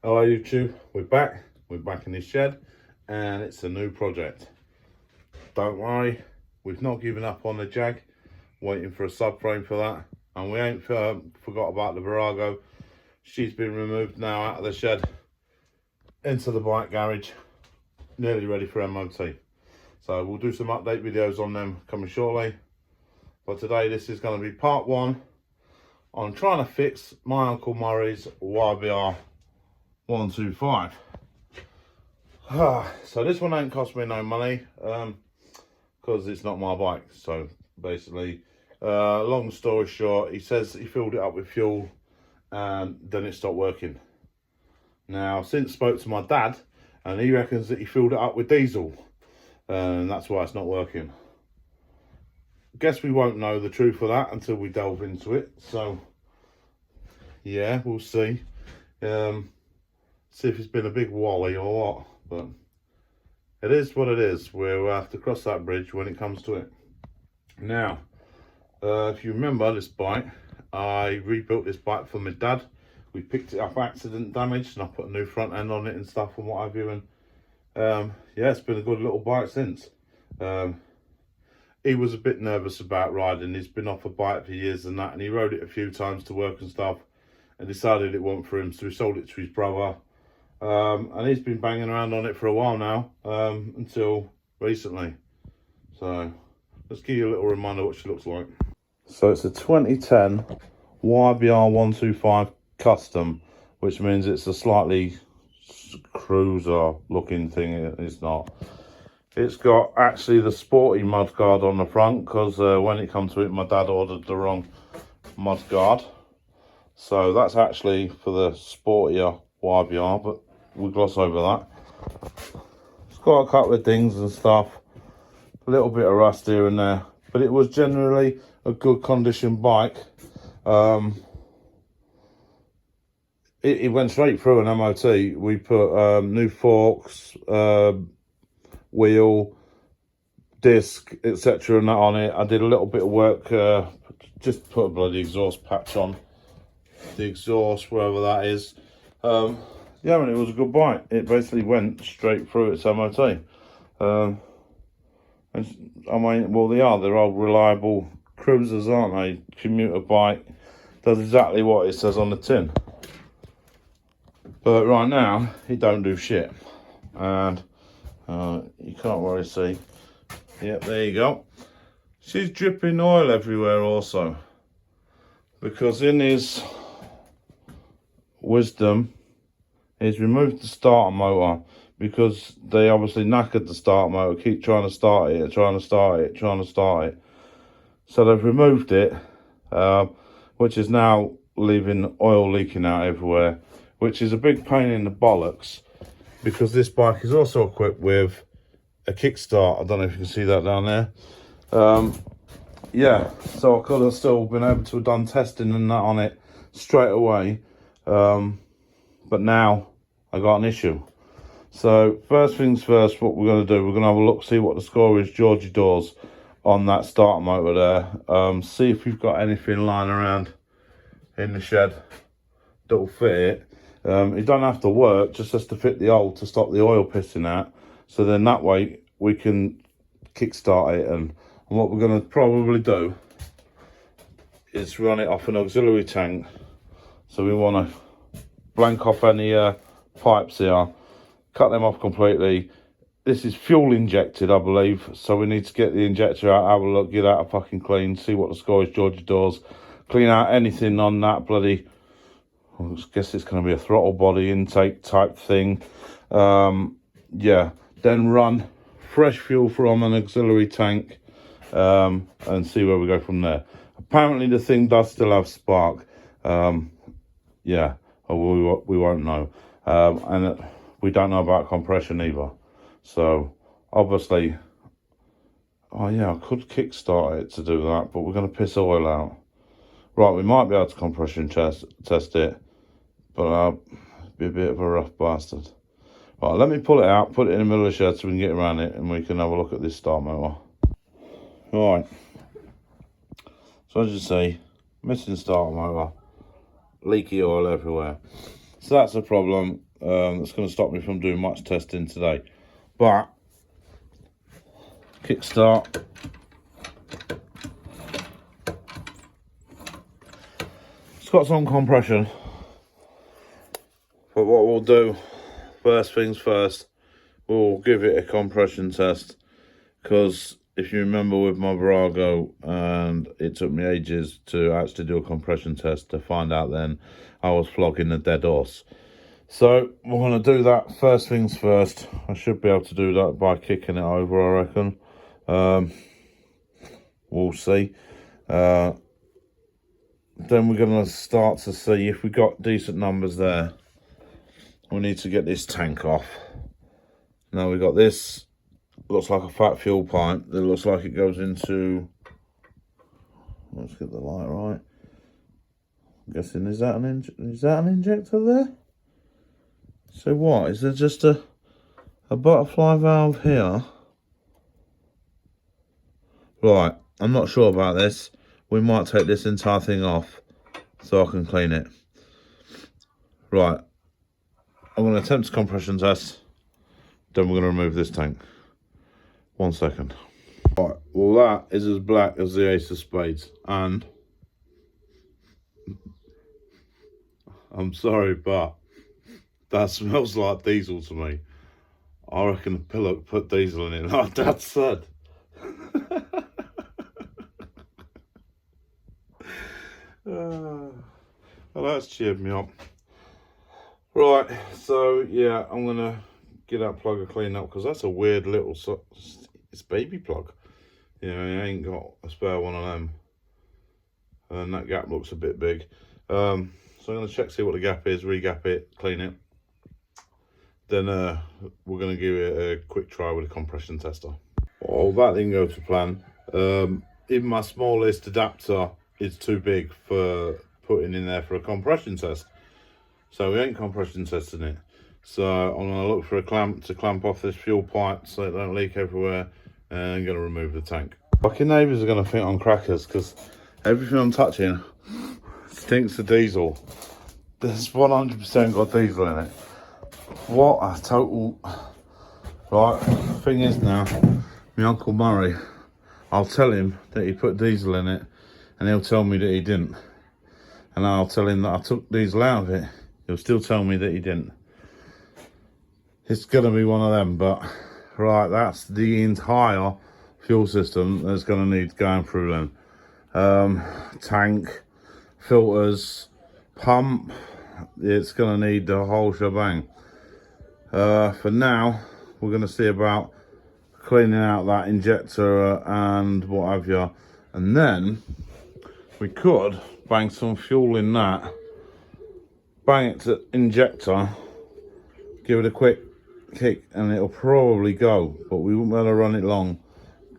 Hello YouTube, we're back in this shed and it's a new project. Don't worry, we've not given up on the Jag, waiting for a subframe for that, and we ain't forgot about the Virago. She's been removed now out of the shed into the bike garage, nearly ready for MOT. So we'll do some update videos on them coming shortly, but today this is going to be part one on trying to fix my Uncle Murray's YBR 125. So this one ain't cost me no money because it's not my bike. So basically, long story short, he says he filled it up with fuel and then it stopped working. Now, since spoke to my dad, and he reckons that he filled it up with diesel and that's why it's not working. Guess we won't know the truth of that until we delve into it. So yeah, we'll see. See if it's been a big wally or what, but it is what it is. We'll have to cross that bridge when it comes to it. Now, if you remember this bike, I rebuilt this bike for my dad. We picked it up accident damaged and I put a new front end on it and stuff and what have you, and yeah, it's been a good little bike since. He was a bit nervous about riding. He's been off a bike for years and that, and he rode it a few times to work and stuff and decided it wasn't for him, so he sold it to his brother. And he's been banging around on it for a while now, until recently. So let's give you a little reminder what she looks like. So it's a 2010 YBR 125 custom, which means it's a slightly cruiser looking thing. It's not. It's got actually the sporty mudguard on the front, because when it comes to it, my dad ordered the wrong mudguard. So that's actually for the sportier YBR, but we'll gloss over that. It's got a couple of dings and stuff, a little bit of rust here and there, but it was generally a good condition bike. It went straight through an MOT. We put new forks, wheel, disc, etc. and that on it. I did a little bit of work, just put a bloody exhaust patch on the exhaust, wherever that is. Yeah, and it was a good bike. It basically went straight through its MOT. And I mean, well, they're all reliable cruisers, aren't they? Commuter bike, does exactly what it says on the tin. But right now, it don't do shit. And you can't really see. Yep, there you go. She's dripping oil everywhere also, because in his wisdom, he's removed the starter motor, because they obviously knackered the starter motor, keep trying to start it, trying to start it. So they've removed it, which is now leaving oil leaking out everywhere, which is a big pain in the bollocks, because this bike is also equipped with a kickstart. I don't know if you can see that down there. Yeah, so I could have still been able to have done testing and that on it straight away. But now I got an issue. So first things first, what we're going to do, we're going to have a look, see what the score is, Georgie doors, on that starter motor there. See if we've got anything lying around in the shed that'll fit it. It don't have to work, just has to fit the hole to stop the oil pissing out. So then that way we can kickstart it. And what we're going to probably do is run it off an auxiliary tank. So we want to blank off any pipes here, cut them off completely. This is fuel injected, I believe, so we need to get the injector out, have a look, get out a fucking clean, see what the score is, Georgie doors, clean out anything on that bloody, I guess it's going to be a throttle body intake type thing. Yeah, then run fresh fuel from an auxiliary tank, and see where we go from there. Apparently the thing does still have spark. Yeah, we won't know. And we don't know about compression either. So obviously, oh yeah, I could kickstart it to do that, but we're going to piss oil out. Right, we might be able to compression test it, but I'll be a bit of a rough bastard. Right, let me pull it out, put it in the middle of the shed so we can get around it and we can have a look at this start motor. Right, so as you see, missing starter motor, leaky oil everywhere. So that's a problem. that's going to stop me from doing much testing today. But kickstart. It's got some compression, but what we'll do, first things first, we'll give it a compression test, because if you remember with my Virago, and it took me ages to actually do a compression test to find out then I was flogging a dead horse. So we're going to do that first things first. I should be able to do that by kicking it over, I reckon. We'll see. Then we're going to start to see if we got decent numbers there. We need to get this tank off. Now we got this, looks like a fat fuel pipe. It looks like it goes into, let's get the light right. I'm guessing, is that an injector there? So what, is there just a butterfly valve here? Right, I'm not sure about this. We might take this entire thing off so I can clean it. Right, I'm going to attempt a compression test, then we're going to remove this tank. 1 second. Right, well that is as black as the ace of spades, and I'm sorry, but that smells like diesel to me. I reckon the pillow put diesel in it, like Dad said. Well, that's cheered me up. Right, so yeah, I'm gonna get that plugger cleaned up, because that's a weird little, it's baby plug. You know, I ain't got a spare one of them, and that gap looks a bit big. So I'm gonna check, see what the gap is, re-gap it, clean it. Then we're gonna give it a quick try with a compression tester. Well, that didn't go to plan. Even my smallest adapter is too big for putting in there for a compression test, so we ain't compression testing it. So I'm gonna look for a clamp to clamp off this fuel pipe so it don't leak everywhere, and I'm gonna remove the tank. Fucking neighbours are gonna think I'm crackers, because everything I'm touching stinks of diesel. There's 100% got diesel in it. What a total... Right, thing is now, my Uncle Murray, I'll tell him that he put diesel in it, and he'll tell me that he didn't. And I'll tell him that I took diesel out of it, he'll still tell me that he didn't. It's gonna be one of them, but right, that's the entire fuel system that's gonna need going through then. Tank, filters, pump, it's gonna need the whole shebang. For now, we're gonna see about cleaning out that injector and what have you, and then we could bang some fuel in that, bang it to injector, give it a quick kick, and it'll probably go, but we won't be able to run it long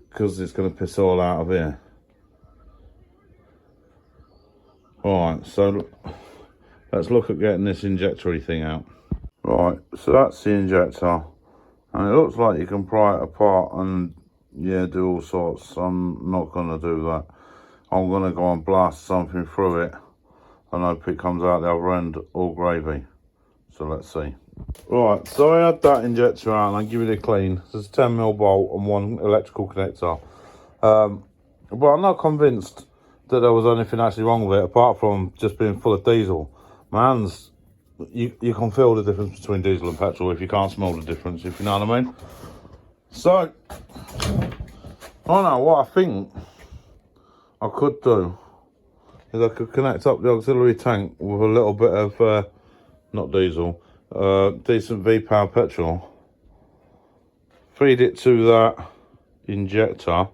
because it's going to piss all out of here. Alright, so let's look at getting this injectory thing out. Right, so that's the injector, and it looks like you can pry it apart and yeah, do all sorts. I'm not going to do that. I'm going to go and blast something through it and hope it comes out the other end all gravy. So let's see. Right, so I had that injector out and I give it a clean. There's a 10mm bolt and one electrical connector. But I'm not convinced that there was anything actually wrong with it, apart from just being full of diesel. My hands, you can feel the difference between diesel and petrol if you can't smell the difference, if you know what I mean. So, I don't know, what I think I could do is I could connect up the auxiliary tank with a little bit of, not diesel, decent V-power petrol, feed it to that injector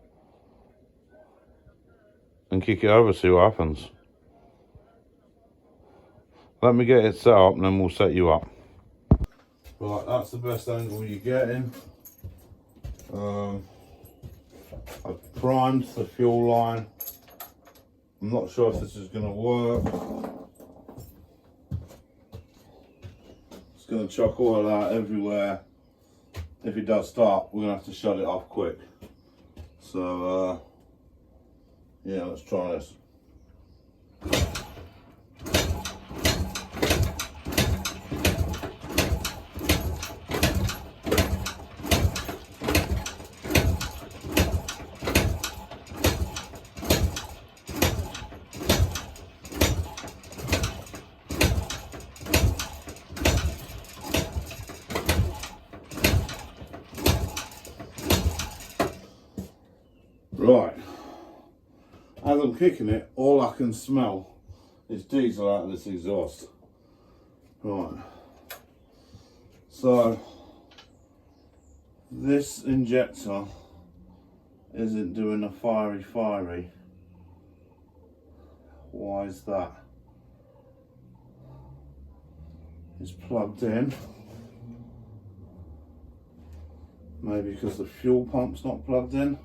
and kick it over, see what happens. Let me get it set up and then we'll set you up. Right, that's the best angle you're getting. I've primed the fuel line. I'm not sure if this is going to work. It's going to chuck oil out everywhere. If it does start, we're going to have to shut it off quick. So, yeah, let's try this. I'm kicking it, all I can smell is diesel out of this exhaust. Right. So this injector isn't doing a fiery. Why is that? It's plugged in. Maybe because the fuel pump's not plugged in.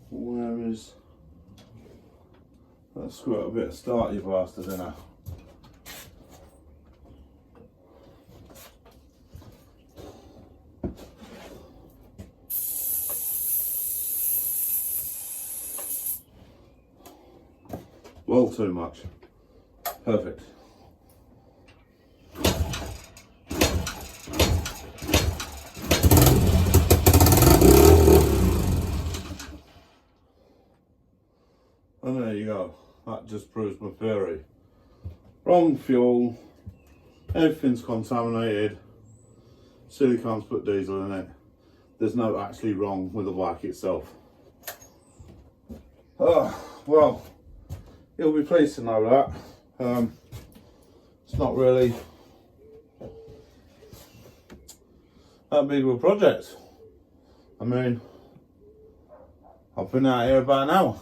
Where is... Let's squirt a bit of start, you bastard, in there. Well, too much. Perfect. And there you go. That just proves my theory. Wrong fuel. Everything's contaminated. Silicone's put diesel in it. There's no actually wrong with the bike itself. Well, you'll be pleased to know that. It's not really that big of a project. I mean, I've been out here about an hour.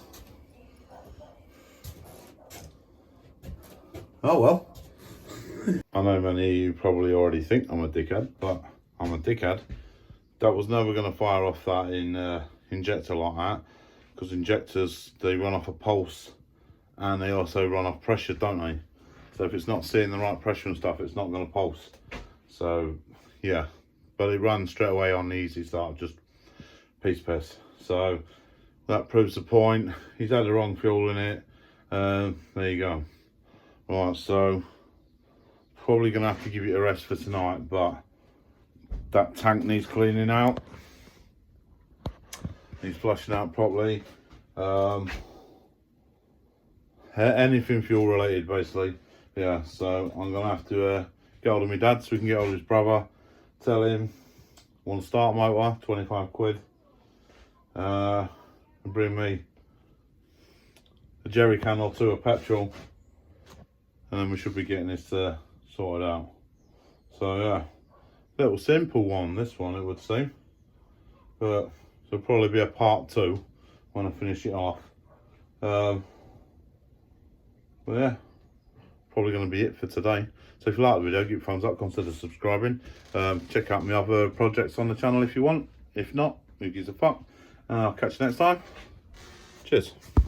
Oh well. I know many of you probably already think I'm a dickhead, but I'm a dickhead. That was never going to fire off that injector like that, because injectors, they run off a pulse and they also run off pressure, don't they? So if it's not seeing the right pressure and stuff, it's not going to pulse. So yeah, but it runs straight away on the easy start, just piss. So that proves the point. He's had the wrong fuel in it. There you go. Right, so probably gonna have to give it a rest for tonight, but that tank needs cleaning out, needs flushing out properly. Anything fuel related, basically. Yeah, so I'm gonna have to get hold of my dad so we can get hold of his brother, tell him want to start motor, 25 quid, and bring me a jerry can or two of petrol, and then we should be getting this sorted out. So yeah, little simple one, this one, it would seem, but there'll probably be a part 2 when I finish it off. But yeah, probably going to be it for today. So if you like the video, give it a thumbs up, consider subscribing. Check out my other projects on the channel if you want. If not, who gives a fuck? And I'll catch you next time. Cheers.